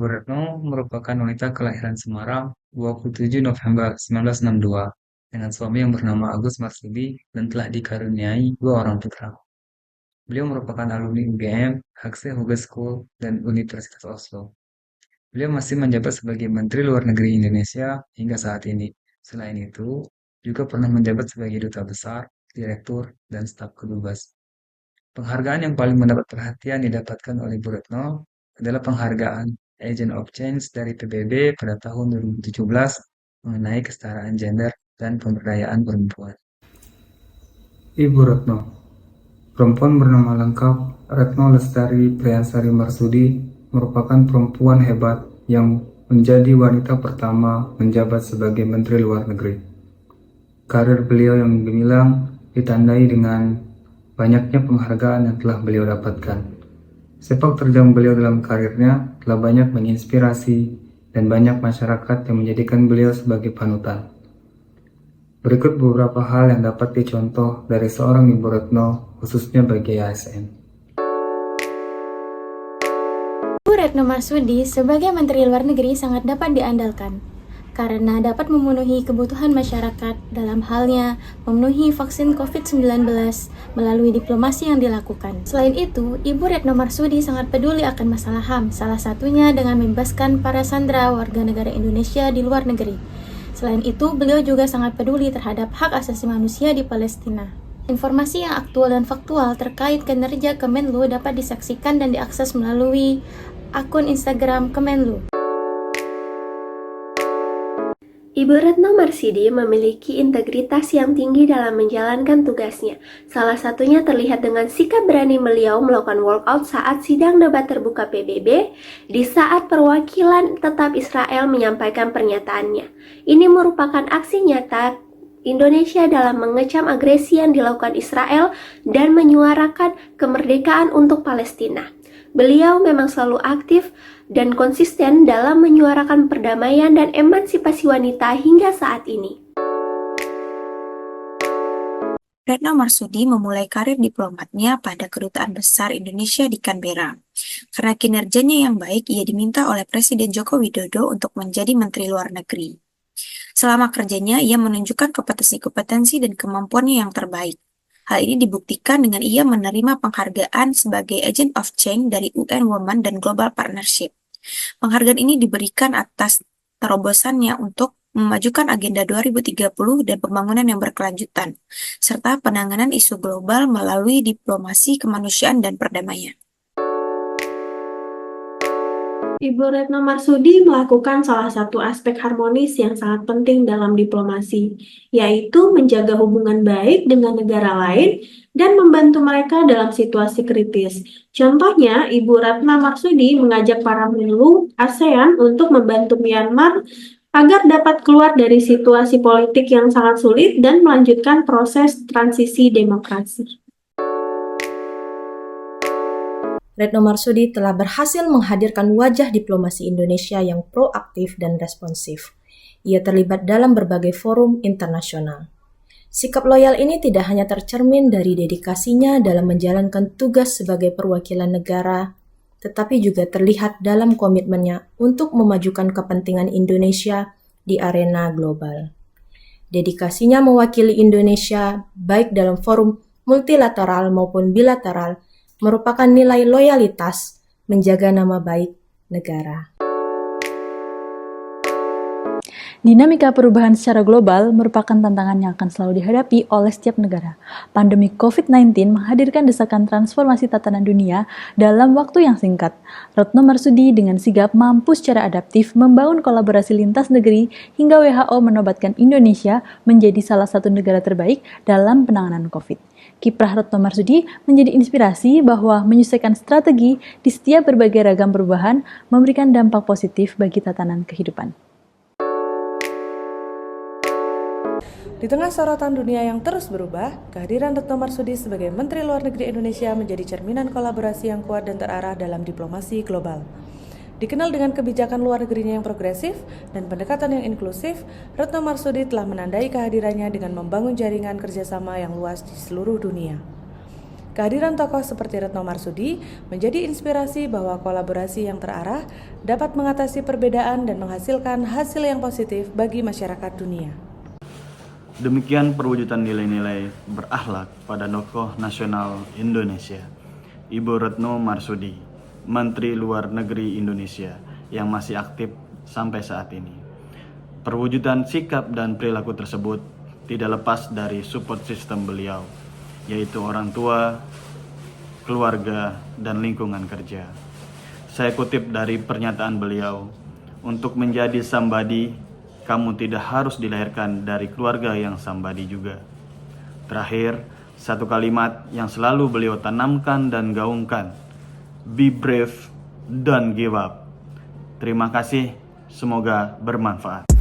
Ibu Retno merupakan wanita kelahiran Semarang 27 November 1962 dengan suami yang bernama Agus Marsudi dan telah dikaruniai dua orang putra. Beliau merupakan alumni UGM, Haxe Hogeschool, dan Universitas Oslo. Beliau masih menjabat sebagai Menteri Luar Negeri Indonesia hingga saat ini. Selain itu, juga pernah menjabat sebagai Duta Besar, Direktur, dan Staf Kedubes. Penghargaan yang paling mendapat perhatian didapatkan oleh Bu Retno adalah penghargaan Agent of Change dari PBB pada tahun 2017 mengenai kesetaraan gender dan pemberdayaan perempuan. Ibu Retno, perempuan bernama lengkap Retno Lestari Priyansari Marsudi, merupakan perempuan hebat yang menjadi wanita pertama menjabat sebagai Menteri Luar Negeri. Karir beliau yang gemilang ditandai dengan banyaknya penghargaan yang telah beliau dapatkan. Sepak terjang beliau dalam karirnya telah banyak menginspirasi dan banyak masyarakat yang menjadikan beliau sebagai panutan. Berikut beberapa hal yang dapat dicontoh dari seorang Ibu Retno, khususnya bagi ASN. Ibu Retno Marsudi sebagai Menteri Luar Negeri sangat dapat diandalkan karena dapat memenuhi kebutuhan masyarakat dalam halnya memenuhi vaksin COVID-19 melalui diplomasi yang dilakukan. Selain itu, Ibu Retno Marsudi sangat peduli akan masalah HAM, salah satunya dengan membebaskan para sandera warga negara Indonesia di luar negeri. Selain itu, beliau juga sangat peduli terhadap hak asasi manusia di Palestina. Informasi yang aktual dan faktual terkait kinerja Kemenlu dapat disaksikan dan diakses melalui akun Instagram Kemenlu. Ibu Retno Marsudi memiliki integritas yang tinggi dalam menjalankan tugasnya. Salah satunya terlihat dengan sikap berani beliau melakukan walkout saat sidang debat terbuka PBB di saat perwakilan tetap Israel menyampaikan pernyataannya. Ini merupakan aksi nyata Indonesia dalam mengecam agresi yang dilakukan Israel dan menyuarakan kemerdekaan untuk Palestina. Beliau memang selalu aktif dan konsisten dalam menyuarakan perdamaian dan emansipasi wanita hingga saat ini. Retno Marsudi memulai karir diplomatnya pada Kedutaan Besar Indonesia di Canberra. Karena kinerjanya yang baik, ia diminta oleh Presiden Joko Widodo untuk menjadi Menteri Luar Negeri. Selama kerjanya, ia menunjukkan kompetensi dan kemampuannya yang terbaik. Hal ini dibuktikan dengan ia menerima penghargaan sebagai Agent of Change dari UN Women dan Global Partnership. Penghargaan ini diberikan atas terobosannya untuk memajukan Agenda 2030 dan pembangunan yang berkelanjutan, serta penanganan isu global melalui diplomasi kemanusiaan dan perdamaian. Ibu Retno Marsudi melakukan salah satu aspek harmonis yang sangat penting dalam diplomasi, yaitu menjaga hubungan baik dengan negara lain dan membantu mereka dalam situasi kritis. Contohnya, Ibu Retno Marsudi mengajak para menlu ASEAN untuk membantu Myanmar agar dapat keluar dari situasi politik yang sangat sulit dan melanjutkan proses transisi demokrasi. Retno Marsudi telah berhasil menghadirkan wajah diplomasi Indonesia yang proaktif dan responsif. Ia terlibat dalam berbagai forum internasional. Sikap loyal ini tidak hanya tercermin dari dedikasinya dalam menjalankan tugas sebagai perwakilan negara, tetapi juga terlihat dalam komitmennya untuk memajukan kepentingan Indonesia di arena global. Dedikasinya mewakili Indonesia baik dalam forum multilateral maupun bilateral merupakan nilai loyalitas menjaga nama baik negara. Dinamika perubahan secara global merupakan tantangan yang akan selalu dihadapi oleh setiap negara. Pandemi COVID-19 menghadirkan desakan transformasi tatanan dunia dalam waktu yang singkat. Retno Marsudi dengan sigap mampu secara adaptif membangun kolaborasi lintas negeri hingga WHO menobatkan Indonesia menjadi salah satu negara terbaik dalam penanganan COVID. Kiprah Retno Marsudi menjadi inspirasi bahwa menyesuaikan strategi di setiap berbagai ragam perubahan memberikan dampak positif bagi tatanan kehidupan. Di tengah sorotan dunia yang terus berubah, kehadiran Retno Marsudi sebagai Menteri Luar Negeri Indonesia menjadi cerminan kolaborasi yang kuat dan terarah dalam diplomasi global. Dikenal dengan kebijakan luar negerinya yang progresif dan pendekatan yang inklusif, Retno Marsudi telah menandai kehadirannya dengan membangun jaringan kerjasama yang luas di seluruh dunia. Kehadiran tokoh seperti Retno Marsudi menjadi inspirasi bahwa kolaborasi yang terarah dapat mengatasi perbedaan dan menghasilkan hasil yang positif bagi masyarakat dunia. Demikian perwujudan nilai-nilai berakhlak pada tokoh nasional Indonesia, Ibu Retno Marsudi, Menteri Luar Negeri Indonesia yang masih aktif sampai saat ini. Perwujudan sikap dan perilaku tersebut tidak lepas dari support system beliau, yaitu orang tua, keluarga, dan lingkungan kerja. Saya kutip dari pernyataan beliau, untuk menjadi somebody, kamu tidak harus dilahirkan dari keluarga yang somebody juga. Terakhir, satu kalimat yang selalu beliau tanamkan dan gaungkan, be brave, don't give up. Terima kasih, semoga bermanfaat.